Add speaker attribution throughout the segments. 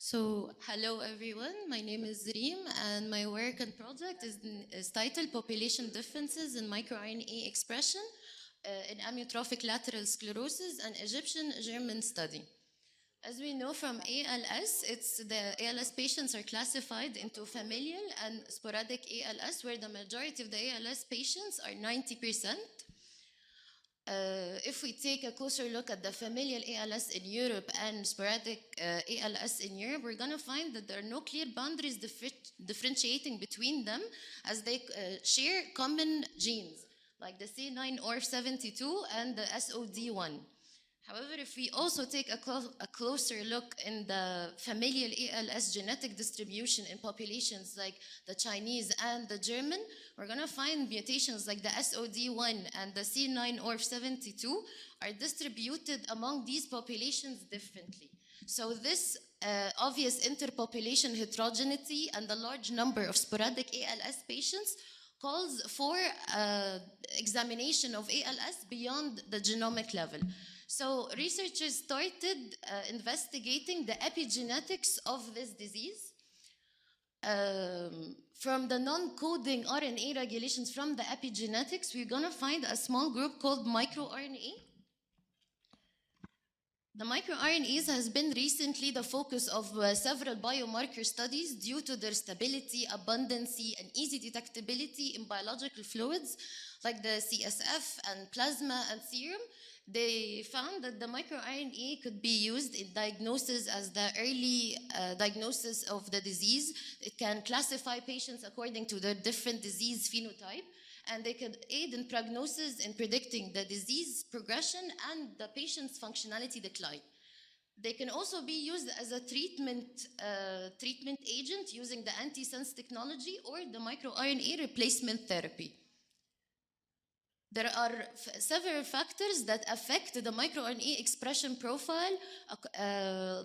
Speaker 1: Hello everyone. My name is Reem, and my work and project is titled Population Differences in microRNA Expression in Amyotrophic Lateral Sclerosis, an Egyptian German study. As we know from ALS, the ALS patients are classified into familial and sporadic ALS, where the majority of the ALS patients are 90%. If we take a closer look at the familial ALS in Europe and sporadic ALS in Europe, we're going to find that there are no clear boundaries differentiating between them, as they share common genes, like the C9orf72 and the SOD1. However, if we also take a closer look in the familial ALS genetic distribution in populations like the Chinese and the German, we're going to find mutations like the SOD1 and the C9orf72 are distributed among these populations differently. So this obvious interpopulation heterogeneity and the large number of sporadic ALS patients calls for examination of ALS beyond the genomic level. So researchers started investigating the epigenetics of this disease. From the non-coding RNA regulations from the epigenetics, we're going to find a small group called microRNA. The microRNAs has been recently the focus of several biomarker studies due to their stability, abundancy, and easy detectability in biological fluids like the CSF and plasma and serum. They found that the microRNA could be used in diagnosis as the early diagnosis of the disease. It can classify patients according to their different disease phenotype, and they could aid in prognosis in predicting the disease progression and the patient's functionality decline. They can also be used as a treatment agent using the antisense technology or the microRNA replacement therapy. There are several factors that affect the microRNA expression profile,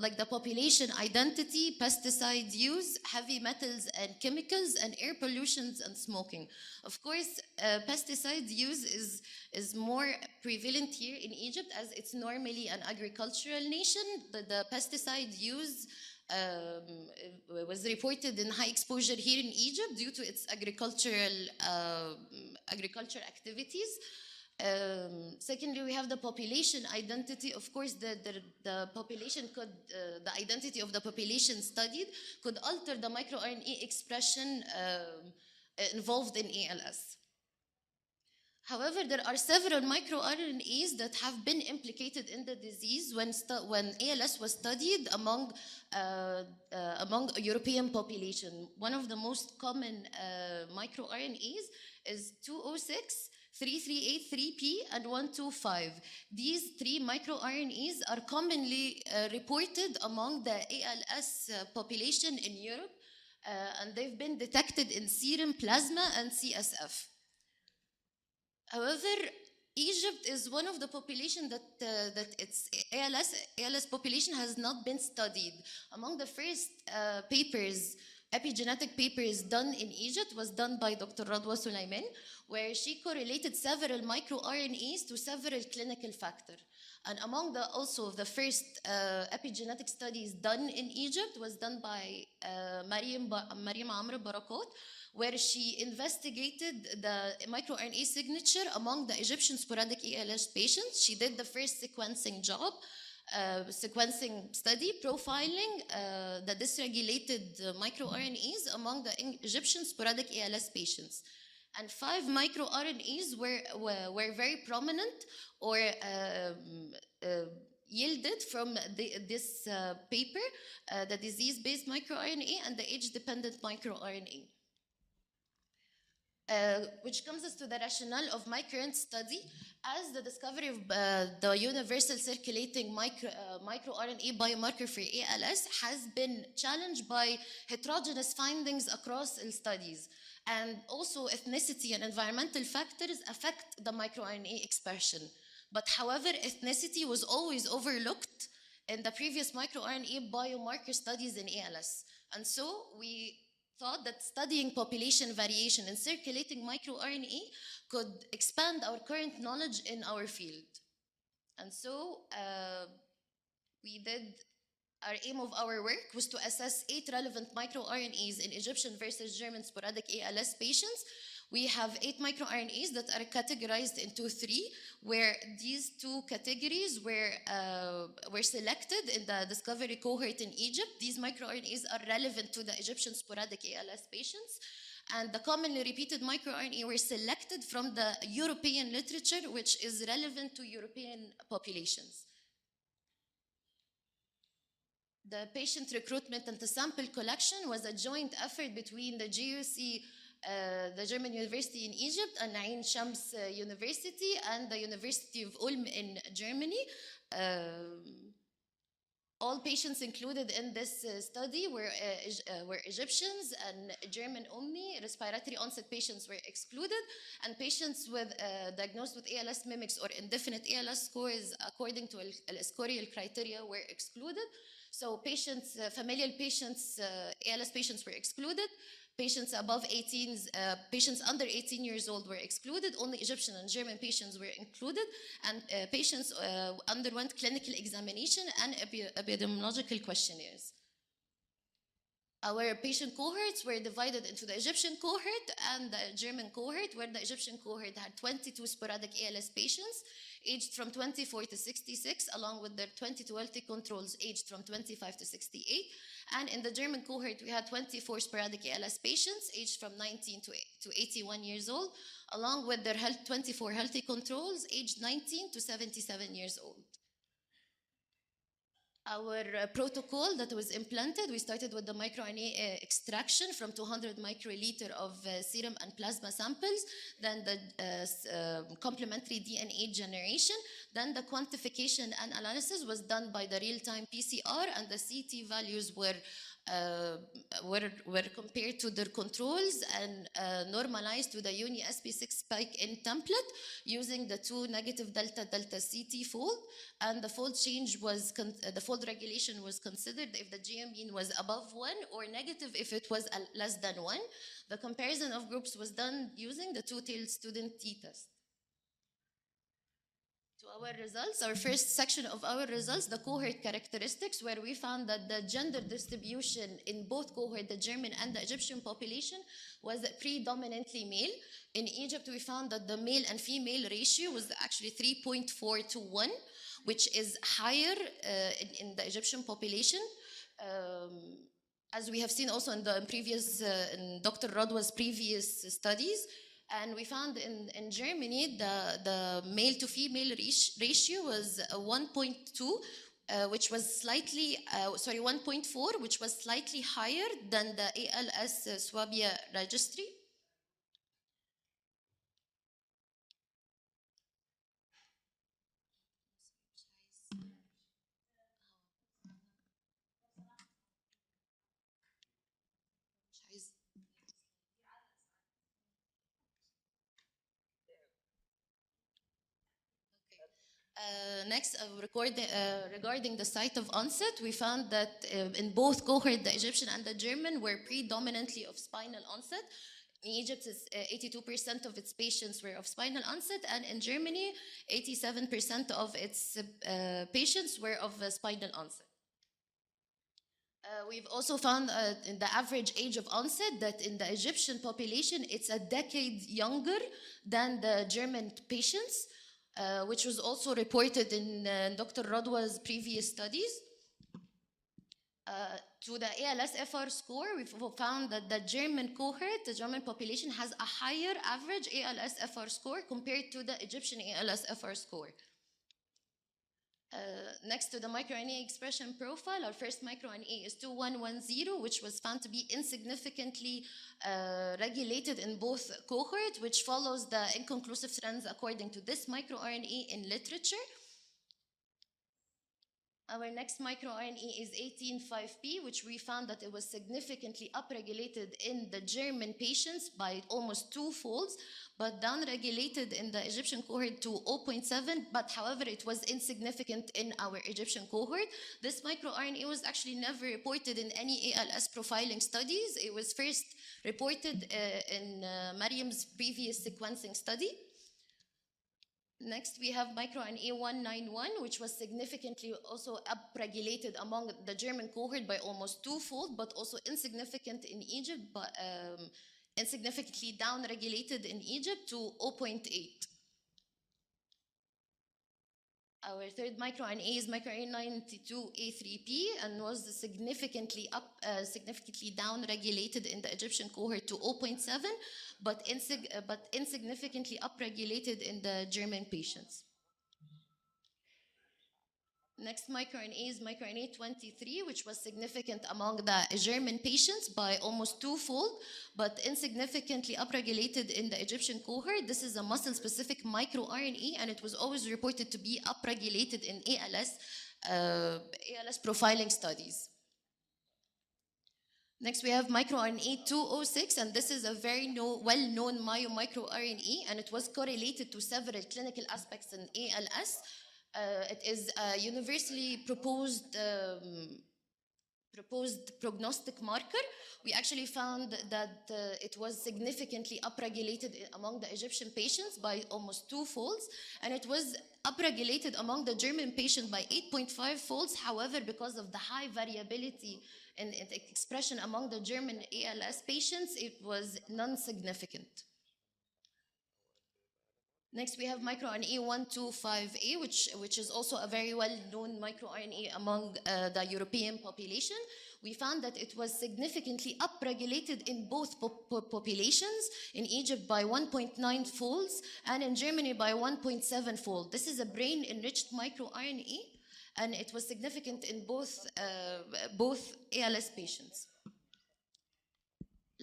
Speaker 1: like the population identity, pesticide use, heavy metals and chemicals, and air pollutions and smoking. Of course, pesticide use is more prevalent here in Egypt, as it's normally an agricultural nation. The pesticide use was reported in high exposure here in Egypt due to its agricultural activities. Secondly, we have the population identity. Of course, the population could, the identity of the population studied could alter the microRNA expression involved in ALS. However, there are several microRNAs that have been implicated in the disease when ALS was studied among a European population. One of the most common microRNAs is 206, 3383P, and 125. These three microRNAs are commonly reported among the ALS population in Europe, and they've been detected in serum, plasma, and CSF. However, Egypt is one of the population that its ALS population has not been studied. Among the first epigenetic papers done in Egypt was done by Dr. Radwa Sulaiman, where she correlated several microRNAs to several clinical factors. And among the first epigenetic studies done in Egypt was done by Mariam Amr Barakot, where she investigated the microRNA signature among the Egyptian sporadic ALS patients. She did the first sequencing job, sequencing study, profiling the dysregulated microRNAs among the Egyptian sporadic ALS patients. And 5 microRNAs were very prominent or yielded from this paper, the disease-based microRNA and the age-dependent microRNA. Which comes us to the rationale of my current study, as the discovery of the universal circulating microRNA biomarker for ALS has been challenged by heterogeneous findings across studies. And also ethnicity and environmental factors affect the microRNA expression. But however, ethnicity was always overlooked in the previous microRNA biomarker studies in ALS. And so we thought that studying population variation in circulating microRNA could expand our current knowledge in our field. And so we did Our aim of our work was to assess 8 relevant microRNAs in Egyptian versus German sporadic ALS patients. We have 8 microRNAs that are categorized into 3, where these 2 categories were selected in the discovery cohort in Egypt. These microRNAs are relevant to the Egyptian sporadic ALS patients. And the commonly repeated microRNA were selected from the European literature, which is relevant to European populations. The patient recruitment and the sample collection was a joint effort between the GUC, the German University in Egypt, and Ain Shams University, and the University of Ulm in Germany. All patients included in this study were Egyptians and German only. Respiratory onset patients were excluded, and patients with diagnosed with ALS mimics or indefinite ALS scores according to Escorial criteria were excluded. So patients, familial patients, ALS patients were excluded. Patients above 18, patients under 18 years old were excluded. Only Egyptian and German patients were included, and patients underwent clinical examination and epidemiological questionnaires. Our patient cohorts were divided into the Egyptian cohort and the German cohort, where the Egyptian cohort had 22 sporadic ALS patients aged from 24 to 66, along with their 22 healthy controls aged from 25 to 68. And in the German cohort, we had 24 sporadic ALS patients aged from 19 to 81 years old, along with their 24 healthy controls aged 19 to 77 years old. Our protocol that was implanted, we started with the microRNA extraction from 200 microliter of serum and plasma samples, then the complementary DNA generation, then the quantification and analysis was done by the real-time PCR, and the CT values were compared to their controls and normalized to the UniSP6 spike in template using the 2 negative delta CT fold, and the fold change was the fold regulation was considered if the GM mean was above 1 or negative if it was less than 1. The comparison of groups was done using the two-tailed student t-test. To our results, our first section of our results, the cohort characteristics, where we found that the gender distribution in both cohort, the German and the Egyptian population, was predominantly male. In Egypt, we found that the male and female ratio was actually 3.4 to 1, which is higher in the Egyptian population. As we have seen also in the previous, in Dr. Rodwa's previous studies. And we found in Germany, the male to female ratio was 1.2, which was slightly, 1.4, which was slightly higher than the ALS Swabia registry. Next, regarding the site of onset, we found that in both cohort, the Egyptian and the German were predominantly of spinal onset. In Egypt, 82% of its patients were of spinal onset, and in Germany, 87% of its patients were of spinal onset. We've also found in the average age of onset that in the Egyptian population, it's a decade younger than the German patients. Which was also reported in Dr. Rodwa's previous studies. To the ALS-FR score, we found that the German cohort, the German population, has a higher average ALS-FR score compared to the Egyptian ALS-FR score. Next to the microRNA expression profile, our first microRNA is 2110, which was found to be insignificantly regulated in both cohorts, which follows the inconclusive trends according to this microRNA in literature. Our next microRNA is 185P, which we found that it was significantly upregulated in the German patients by almost 2-folds, but downregulated in the Egyptian cohort to 0.7, but however, it was insignificant in our Egyptian cohort. This microRNA was actually never reported in any ALS profiling studies. It was first reported in Mariam's previous sequencing study. Next, we have microRNA 191, which was significantly also upregulated among the German cohort by almost twofold, but also insignificant in Egypt, but insignificantly downregulated in Egypt to 0.8. Our third microRNA is microRNA 92A3P and was significantly downregulated in the Egyptian cohort to 0.7, but insignificantly upregulated in the German patients. Next microRNA is microRNA 23, which was significant among the German patients by almost twofold, but insignificantly upregulated in the Egyptian cohort. This is a muscle-specific microRNA, and it was always reported to be upregulated in ALS profiling studies. Next, we have microRNA 206, and this is a very well-known microRNA, and it was correlated to several clinical aspects in ALS. It is a universally proposed prognostic marker. We actually found that it was significantly upregulated among the Egyptian patients by almost twofolds, and it was upregulated among the German patients by 8.5 folds. However, because of the high variability in expression among the German ALS patients, it was non-significant. Next, we have microRNA 125A, which is also a very well-known microRNA among the European population. We found that it was significantly upregulated in both populations, in Egypt by 1.9 folds, and in Germany by 1.7 fold. This is a brain-enriched microRNA, and it was significant in both ALS patients.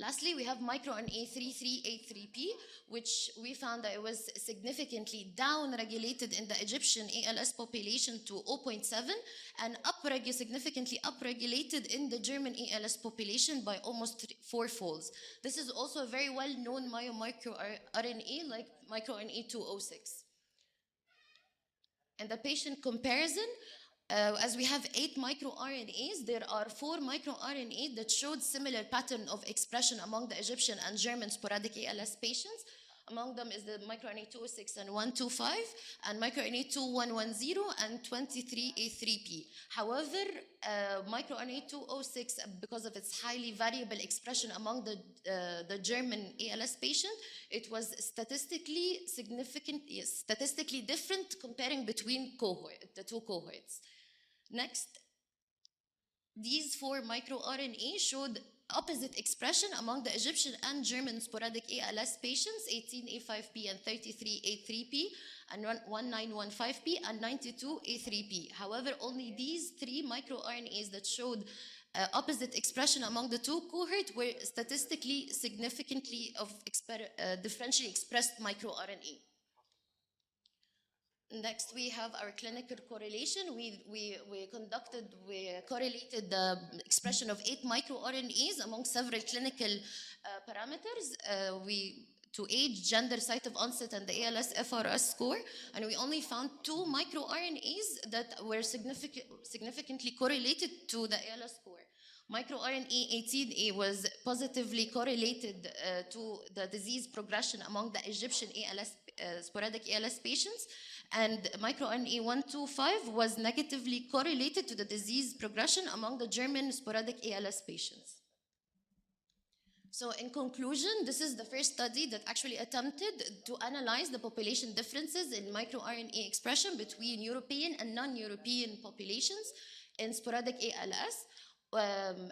Speaker 1: Lastly, we have microRNA 33A3P, which we found that it was significantly downregulated in the Egyptian ALS population to 0.7 and significantly upregulated in the German ALS population by almost 4 folds. This is also a very well-known microRNA like microRNA 206. In the patient comparison, as we have 8 microRNAs, there are 4 microRNAs that showed similar pattern of expression among the Egyptian and German sporadic ALS patients. Among them is the microRNA 206 and 125, and microRNA 2110 and 23A3P. However, microRNA 206, because of its highly variable expression among the German ALS patient, it was statistically different comparing between the two cohorts. Next, these 4 microRNA showed opposite expression among the Egyptian and German sporadic ALS patients, 18A5P and 33A3P, and 1915P and 92A3P. However, only these 3 microRNAs that showed opposite expression among the two cohorts were statistically significantly differentially expressed microRNA. Next, we have our clinical correlation. We correlated the expression of 8 microRNAs among several clinical parameters. To age, gender, site of onset, and the ALS-FRS score, and we only found 2 microRNAs that were significantly correlated to the ALS score. MicroRNA 18A was positively correlated to the disease progression among the Egyptian sporadic ALS patients, and microRNA 125 was negatively correlated to the disease progression among the German sporadic ALS patients. So in conclusion, this is the first study that actually attempted to analyze the population differences in microRNA expression between European and non-European populations in sporadic ALS.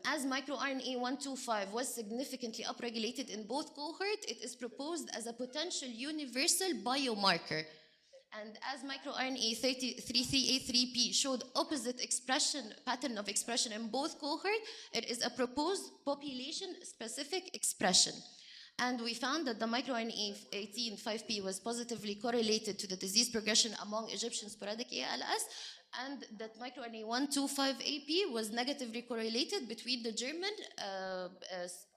Speaker 1: As microRNA 125 was significantly upregulated in both cohorts, it is proposed as a potential universal biomarker. And as microRNA 33A3P showed opposite pattern of expression in both cohorts, it is a proposed population-specific expression. And we found that the microRNA 18-5P was positively correlated to the disease progression among Egyptian sporadic ALS, and that microRNA 125AP was negatively correlated between the German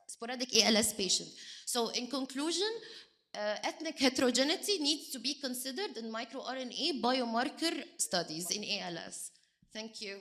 Speaker 1: sporadic ALS patient. So in conclusion, ethnic heterogeneity needs to be considered in microRNA biomarker studies in ALS. Thank you.